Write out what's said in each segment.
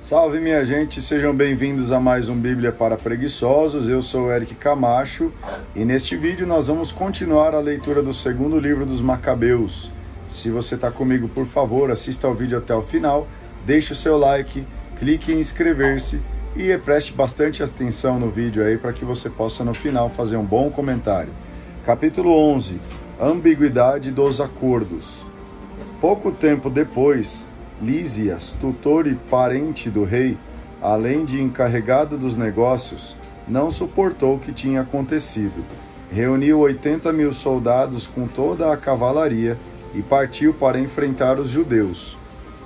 Salve minha gente, sejam bem-vindos a mais um Bíblia para Preguiçosos. Eu sou o Eric Camacho e neste vídeo nós vamos continuar a leitura do segundo livro dos Macabeus. Se você está comigo, por favor, assista ao vídeo até o final, deixe o seu like, clique em inscrever-se e preste bastante atenção no vídeo aí para que você possa no final fazer um bom comentário. Capítulo 11. Ambiguidade dos acordos. Pouco tempo depois, Lísias, tutor e parente do rei, além de encarregado dos negócios, não suportou o que tinha acontecido. Reuniu 80.000 soldados com toda a cavalaria e partiu para enfrentar os judeus.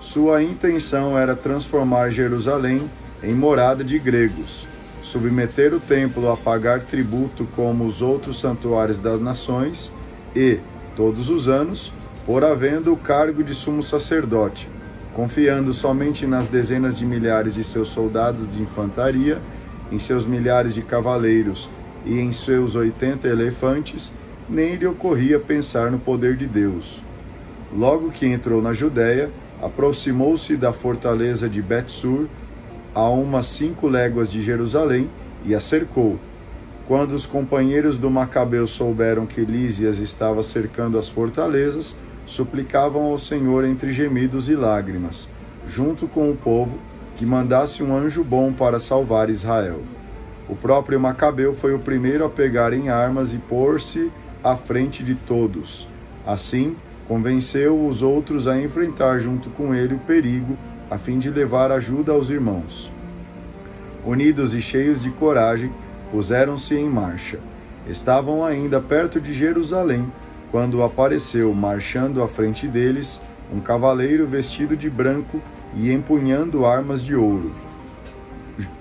Sua intenção era transformar Jerusalém em morada de gregos, submeter o templo a pagar tributo como os outros santuários das nações e, todos os anos, pôr havendo o cargo de sumo sacerdote, confiando somente nas dezenas de milhares de seus soldados de infantaria, em seus milhares de cavaleiros e em seus 80 elefantes, nem lhe ocorria pensar no poder de Deus. Logo que entrou na Judéia, aproximou-se da fortaleza de Bet-sur, a umas 5 léguas de Jerusalém, e a cercou. Quando os companheiros do Macabeu souberam que Lísias estava cercando as fortalezas, suplicavam ao Senhor entre gemidos e lágrimas, junto com o povo, que mandasse um anjo bom para salvar Israel. O próprio Macabeu foi o primeiro a pegar em armas e pôr-se à frente de todos. Assim, convenceu os outros a enfrentar junto com ele o perigo, a fim de levar ajuda aos irmãos. Unidos e cheios de coragem, puseram-se em marcha. Estavam ainda perto de Jerusalém, quando apareceu, marchando à frente deles, um cavaleiro vestido de branco e empunhando armas de ouro.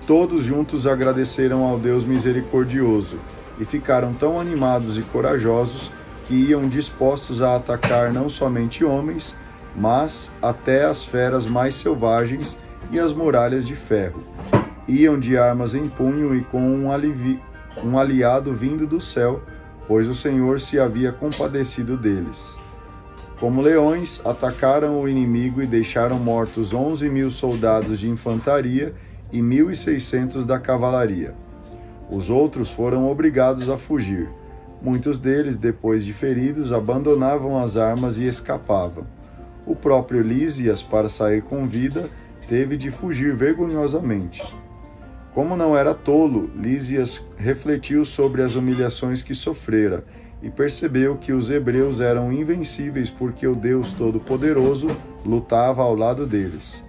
Todos juntos agradeceram ao Deus misericordioso e ficaram tão animados e corajosos que iam dispostos a atacar não somente homens, mas até as feras mais selvagens e as muralhas de ferro. Iam de armas em punho e com um aliado vindo do céu, pois o Senhor se havia compadecido deles. Como leões, atacaram o inimigo e deixaram mortos 11.000 soldados de infantaria e 1.600 da cavalaria. Os outros foram obrigados a fugir. Muitos deles, depois de feridos, abandonavam as armas e escapavam. O próprio Lísias, para sair com vida, teve de fugir vergonhosamente. Como não era tolo, Lísias refletiu sobre as humilhações que sofrera e percebeu que os hebreus eram invencíveis porque o Deus Todo-Poderoso lutava ao lado deles.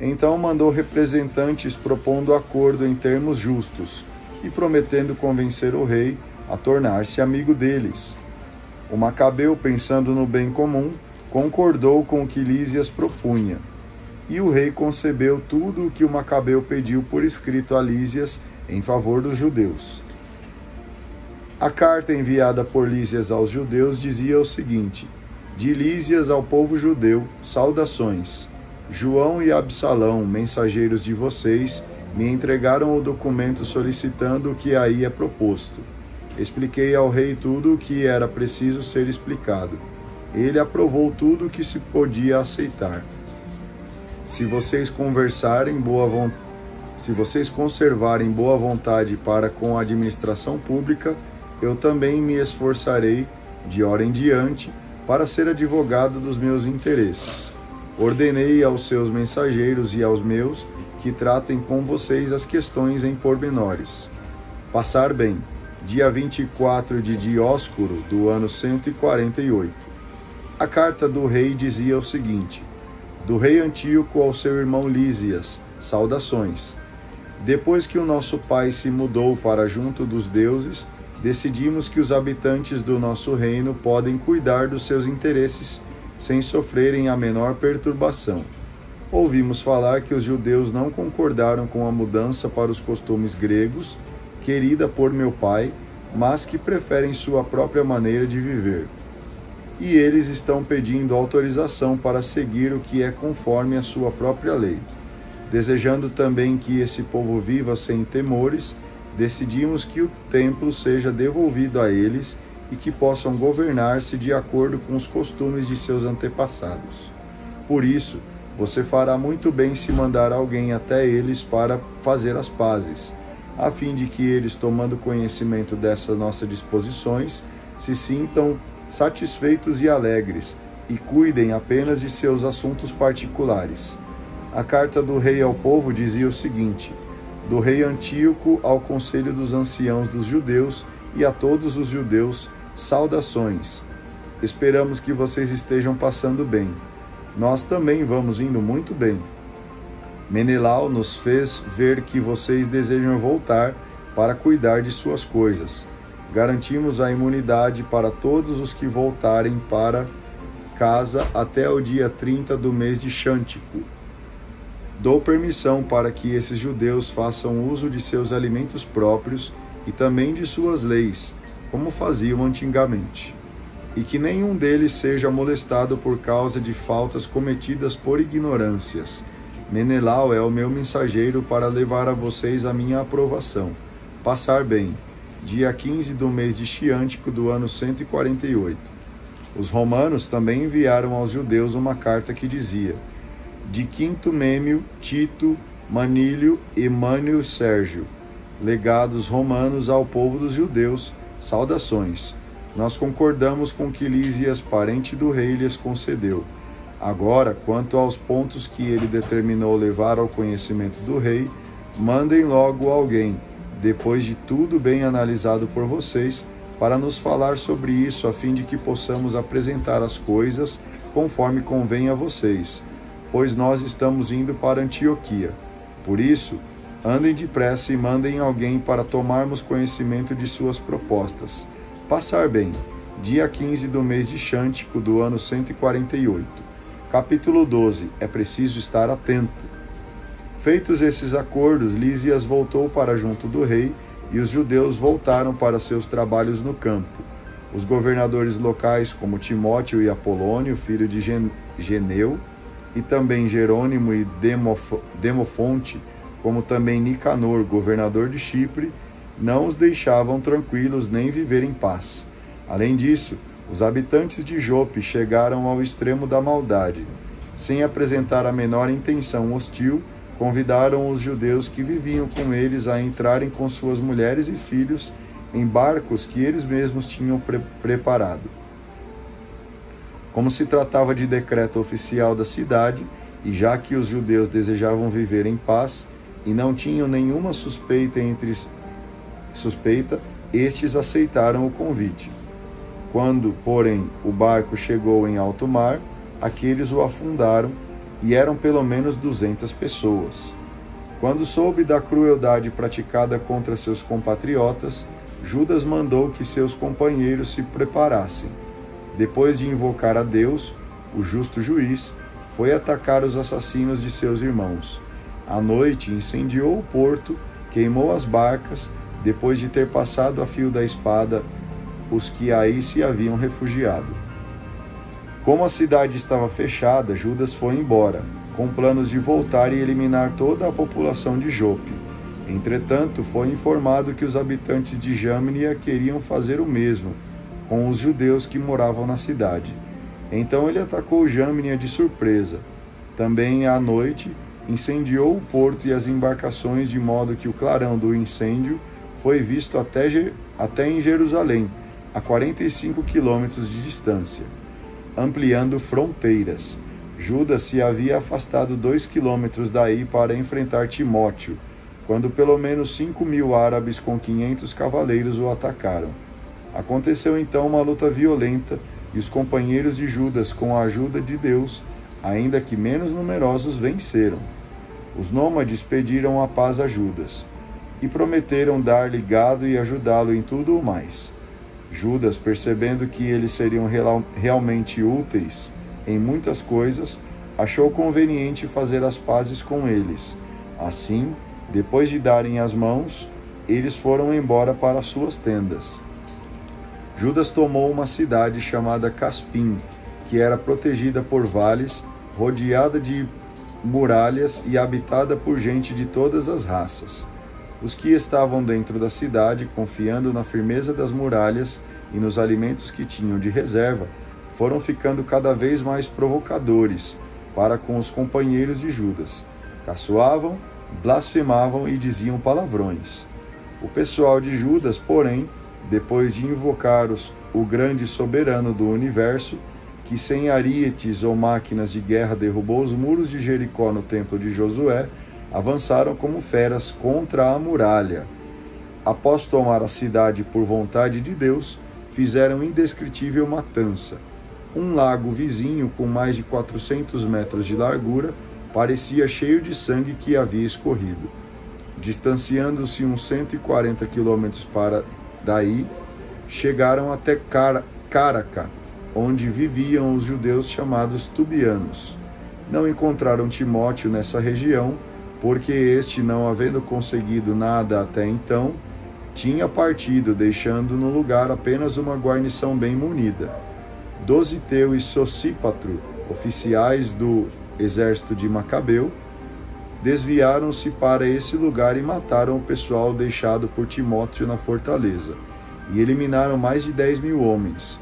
Então mandou representantes propondo acordo em termos justos e prometendo convencer o rei a tornar-se amigo deles. O Macabeu, pensando no bem comum, concordou com o que Lísias propunha. E o rei concebeu tudo o que o Macabeu pediu por escrito a Lísias em favor dos judeus. A carta enviada por Lísias aos judeus dizia o seguinte: de Lísias ao povo judeu, saudações. João e Absalão, mensageiros de vocês, me entregaram o documento solicitando o que aí é proposto. Expliquei ao rei tudo o que era preciso ser explicado. Ele aprovou tudo o que se podia aceitar. Se vocês conservarem boa vontade para com a administração pública, eu também me esforçarei, de hora em diante, para ser advogado dos meus interesses. Ordenei aos seus mensageiros e aos meus que tratem com vocês as questões em pormenores. Passar bem, dia 24 de Dióscuro, do ano 148. A carta do rei dizia o seguinte: do rei Antíoco ao seu irmão Lísias, saudações. Depois que o nosso pai se mudou para junto dos deuses, decidimos que os habitantes do nosso reino podem cuidar dos seus interesses sem sofrerem a menor perturbação. Ouvimos falar que os judeus não concordaram com a mudança para os costumes gregos, querida por meu pai, mas que preferem sua própria maneira de viver. E eles estão pedindo autorização para seguir o que é conforme a sua própria lei. Desejando também que esse povo viva sem temores, decidimos que o templo seja devolvido a eles e que possam governar-se de acordo com os costumes de seus antepassados. Por isso, você fará muito bem se mandar alguém até eles para fazer as pazes, a fim de que eles, tomando conhecimento dessas nossas disposições, se sintam satisfeitos e alegres, e cuidem apenas de seus assuntos particulares. A carta do rei ao povo dizia o seguinte: do rei Antíoco ao conselho dos anciãos dos judeus e a todos os judeus, saudações. Esperamos que vocês estejam passando bem. Nós também vamos indo muito bem. Menelau nos fez ver que vocês desejam voltar para cuidar de suas coisas. Garantimos a imunidade para todos os que voltarem para casa até o dia 30 do mês de Xântico. Dou permissão para que esses judeus façam uso de seus alimentos próprios e também de suas leis, como faziam antigamente, e que nenhum deles seja molestado por causa de faltas cometidas por ignorâncias. Menelau é o meu mensageiro para levar a vocês a minha aprovação. Passar bem. Dia 15 do mês de Xiântico do ano 148. Os romanos também enviaram aos judeus uma carta que dizia: de Quinto Mêmio, Tito, Manílio e Mânio Sérgio, legados romanos ao povo dos judeus, saudações. Nós concordamos com que Lísias, parente do rei, lhes concedeu. Agora, quanto aos pontos que ele determinou levar ao conhecimento do rei, mandem logo alguém, depois de tudo bem analisado por vocês, para nos falar sobre isso, a fim de que possamos apresentar as coisas conforme convém a vocês, pois nós estamos indo para Antioquia. Por isso, andem depressa e mandem alguém para tomarmos conhecimento de suas propostas. Passar bem. Dia 15 do mês de Xântico do ano 148. Capítulo 12. É preciso estar atento. Feitos esses acordos, Lísias voltou para junto do rei e os judeus voltaram para seus trabalhos no campo. Os governadores locais, como Timóteo e Apolônio, filho de Geneu, e também Jerônimo e Demofonte, como também Nicanor, governador de Chipre, não os deixavam tranquilos nem viver em paz. Além disso, os habitantes de Jope chegaram ao extremo da maldade. Sem apresentar a menor intenção hostil, convidaram os judeus que viviam com eles a entrarem com suas mulheres e filhos em barcos que eles mesmos tinham preparado. Como se tratava de decreto oficial da cidade, e já que os judeus desejavam viver em paz e não tinham nenhuma suspeita, estes aceitaram o convite. Quando, porém, o barco chegou em alto mar, aqueles o afundaram, e eram pelo menos 200 pessoas. Quando soube da crueldade praticada contra seus compatriotas, Judas mandou que seus companheiros se preparassem. Depois de invocar a Deus, o justo juiz, foi atacar os assassinos de seus irmãos. À noite, incendiou o porto, queimou as barcas, depois de ter passado a fio da espada os que aí se haviam refugiado. Como a cidade estava fechada, Judas foi embora, com planos de voltar e eliminar toda a população de Jope. Entretanto, foi informado que os habitantes de Jâmnia queriam fazer o mesmo com os judeus que moravam na cidade. Então ele atacou Jâmnia de surpresa. Também à noite, incendiou o porto e as embarcações, de modo que o clarão do incêndio foi visto até em Jerusalém, a 45 quilômetros de distância, ampliando fronteiras. Judas se havia afastado 2 quilômetros daí para enfrentar Timóteo, quando pelo menos 5.000 árabes com 500 cavaleiros o atacaram. Aconteceu então uma luta violenta, e os companheiros de Judas, com a ajuda de Deus, ainda que menos numerosos, venceram. Os nômades pediram a paz a Judas, e prometeram dar-lhe gado e ajudá-lo em tudo o mais. Judas, percebendo que eles seriam realmente úteis em muitas coisas, achou conveniente fazer as pazes com eles. Assim, depois de darem as mãos, eles foram embora para suas tendas. Judas tomou uma cidade chamada Caspim, que era protegida por vales, rodeada de muralhas e habitada por gente de todas as raças. Os que estavam dentro da cidade, confiando na firmeza das muralhas e nos alimentos que tinham de reserva, foram ficando cada vez mais provocadores, para com os companheiros de Judas. Caçoavam, blasfemavam e diziam palavrões. O pessoal de Judas, porém, depois de invocar o grande soberano do universo, que sem arietes ou máquinas de guerra derrubou os muros de Jericó no templo de Josué, avançaram como feras contra a muralha. Após tomar a cidade por vontade de Deus, fizeram indescritível matança. Um lago vizinho, com mais de 400 metros de largura, parecia cheio de sangue que havia escorrido. Distanciando-se uns 140 quilômetros para daí, chegaram até Caraca, onde viviam os judeus chamados tubianos. Não encontraram Timóteo nessa região, porque este, não havendo conseguido nada até então, tinha partido, deixando no lugar apenas uma guarnição bem munida. Dositeu e Sosípatro, oficiais do exército de Macabeu, desviaram-se para esse lugar e mataram o pessoal deixado por Timóteo na fortaleza, e eliminaram mais de 10.000 homens.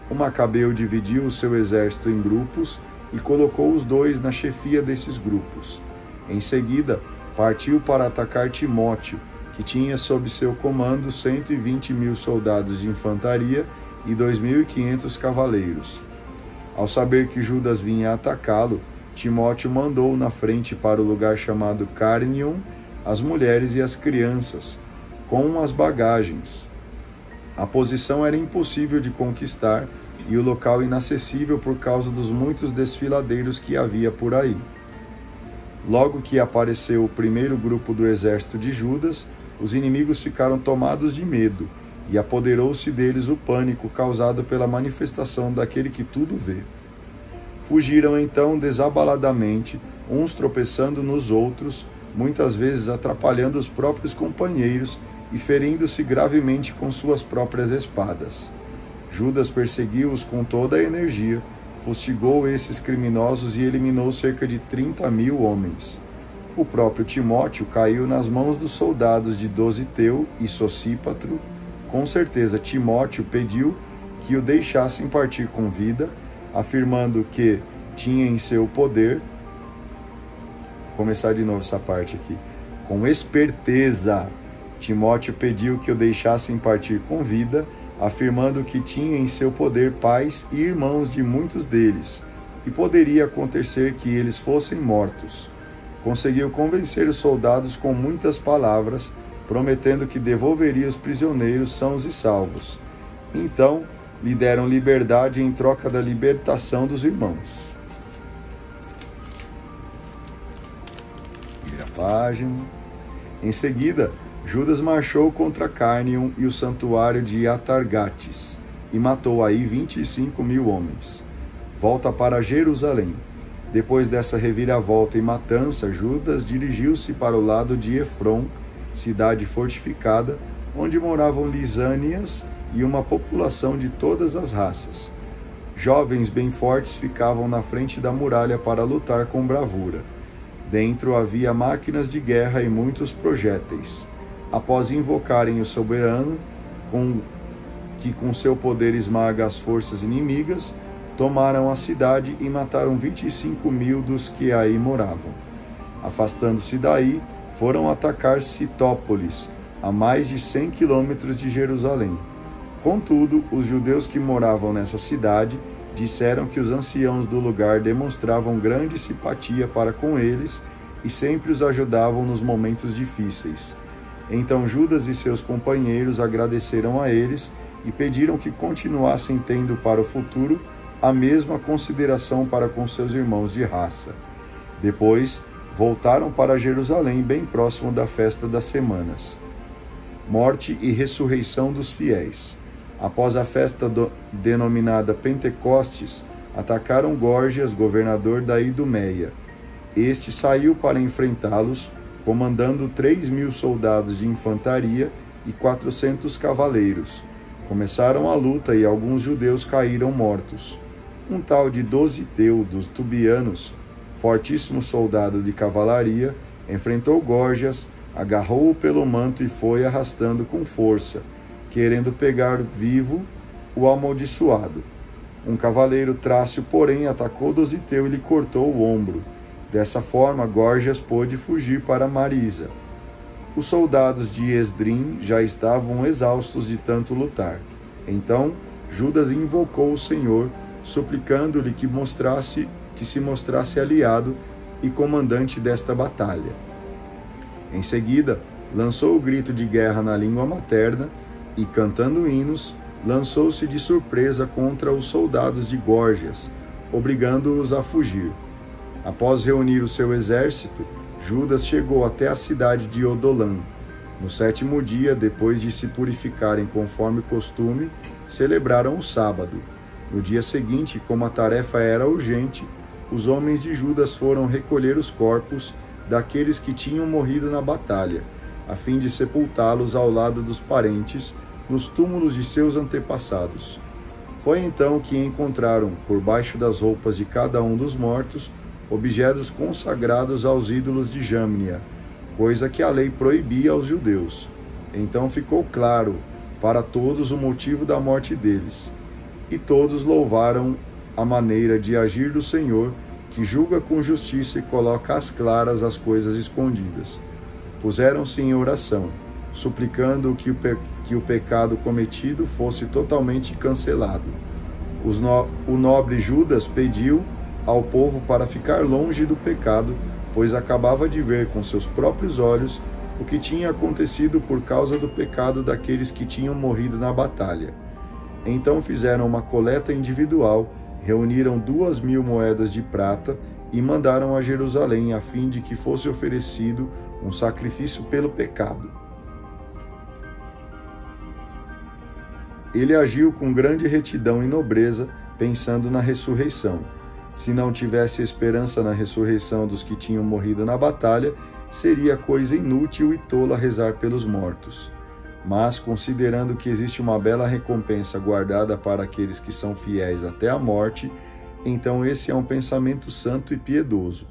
O Macabeu dividiu o seu exército em grupos e colocou os dois na chefia desses grupos. Em seguida, partiu para atacar Timóteo, que tinha sob seu comando 120.000 soldados de infantaria e 2.500 cavaleiros. Ao saber que Judas vinha atacá-lo, Timóteo mandou na frente para o lugar chamado Carnion as mulheres e as crianças, com as bagagens. A posição era impossível de conquistar e o local inacessível por causa dos muitos desfiladeiros que havia por aí. Logo que apareceu o primeiro grupo do exército de Judas, os inimigos ficaram tomados de medo, e apoderou-se deles o pânico causado pela manifestação daquele que tudo vê. Fugiram então desabaladamente, uns tropeçando nos outros, muitas vezes atrapalhando os próprios companheiros e ferindo-se gravemente com suas próprias espadas. Judas perseguiu-os com toda a energia, fustigou esses criminosos e eliminou cerca de 30.000 homens. O próprio Timóteo caiu nas mãos dos soldados de Dositeu e Sosípatro. Com certeza, Timóteo pediu que o deixassem partir com vida, afirmando que tinha em seu poder... Vou começar de novo essa parte aqui. Com esperteza, Timóteo pediu que o deixassem partir com vida, afirmando que tinha em seu poder pais e irmãos de muitos deles, e poderia acontecer que eles fossem mortos. Conseguiu convencer os soldados com muitas palavras, prometendo que devolveria os prisioneiros sãos e salvos. Então, lhe deram liberdade em troca da libertação dos irmãos. Vira a página. Em seguida, Judas marchou contra Carnion e o santuário de Atargates, e matou aí 25.000 homens. Volta para Jerusalém. Depois dessa reviravolta e matança, Judas dirigiu-se para o lado de Efron, cidade fortificada, onde moravam lisânias e uma população de todas as raças. Jovens bem fortes ficavam na frente da muralha para lutar com bravura. Dentro havia máquinas de guerra e muitos projéteis. Após invocarem o soberano, que com seu poder esmaga as forças inimigas, tomaram a cidade e mataram 25.000 dos que aí moravam. Afastando-se daí, foram atacar Citópolis, a mais de 100 quilômetros de Jerusalém. Contudo, os judeus que moravam nessa cidade disseram que os anciãos do lugar demonstravam grande simpatia para com eles e sempre os ajudavam nos momentos difíceis. Então Judas e seus companheiros agradeceram a eles e pediram que continuassem tendo para o futuro a mesma consideração para com seus irmãos de raça. Depois, voltaram para Jerusalém, bem próximo da festa das semanas. Morte e ressurreição dos fiéis. Após a festa denominada Pentecostes, atacaram Górgias, governador da Idumeia. Este saiu para enfrentá-los, comandando 3.000 soldados de infantaria e 400 cavaleiros. Começaram a luta e alguns judeus caíram mortos. Um tal de Dositeu dos Tubianos, fortíssimo soldado de cavalaria, enfrentou Górgias, agarrou-o pelo manto e foi arrastando com força, querendo pegar vivo o amaldiçoado. Um cavaleiro trácio, porém, atacou Dositeu e lhe cortou o ombro. Dessa forma, Górgias pôde fugir para Marisa. Os soldados de Esdrim já estavam exaustos de tanto lutar. Então, Judas invocou o Senhor, suplicando-lhe que se mostrasse aliado e comandante desta batalha. Em seguida, lançou o grito de guerra na língua materna e, cantando hinos, lançou-se de surpresa contra os soldados de Górgias, obrigando-os a fugir. Após reunir o seu exército, Judas chegou até a cidade de Odolã. No 7º dia, depois de se purificarem conforme costume, celebraram o sábado. No dia seguinte, como a tarefa era urgente, os homens de Judas foram recolher os corpos daqueles que tinham morrido na batalha, a fim de sepultá-los ao lado dos parentes, nos túmulos de seus antepassados. Foi então que encontraram, por baixo das roupas de cada um dos mortos, objetos consagrados aos ídolos de Jâmnia, coisa que a lei proibia aos judeus. Então ficou claro para todos o motivo da morte deles, e todos louvaram a maneira de agir do Senhor, que julga com justiça e coloca às claras as coisas escondidas. Puseram-se em oração, suplicando que o pecado cometido fosse totalmente cancelado. O nobre Judas pediu ao povo para ficar longe do pecado, pois acabava de ver com seus próprios olhos o que tinha acontecido por causa do pecado daqueles que tinham morrido na batalha. Então fizeram uma coleta individual, reuniram 2.000 moedas de prata e mandaram a Jerusalém a fim de que fosse oferecido um sacrifício pelo pecado. Ele agiu com grande retidão e nobreza, pensando na ressurreição. Se não tivesse esperança na ressurreição dos que tinham morrido na batalha, seria coisa inútil e tola rezar pelos mortos. Mas, considerando que existe uma bela recompensa guardada para aqueles que são fiéis até a morte, então esse é um pensamento santo e piedoso.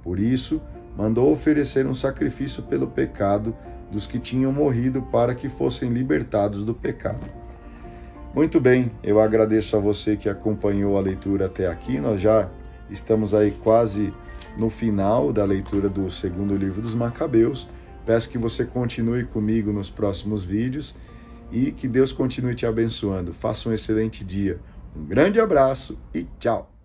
Por isso, mandou oferecer um sacrifício pelo pecado dos que tinham morrido para que fossem libertados do pecado. Muito bem, eu agradeço a você que acompanhou a leitura até aqui. Nós já estamos aí quase no final da leitura do 2º livro dos Macabeus. Peço que você continue comigo nos próximos vídeos e que Deus continue te abençoando. Faça um excelente dia. Um grande abraço e tchau!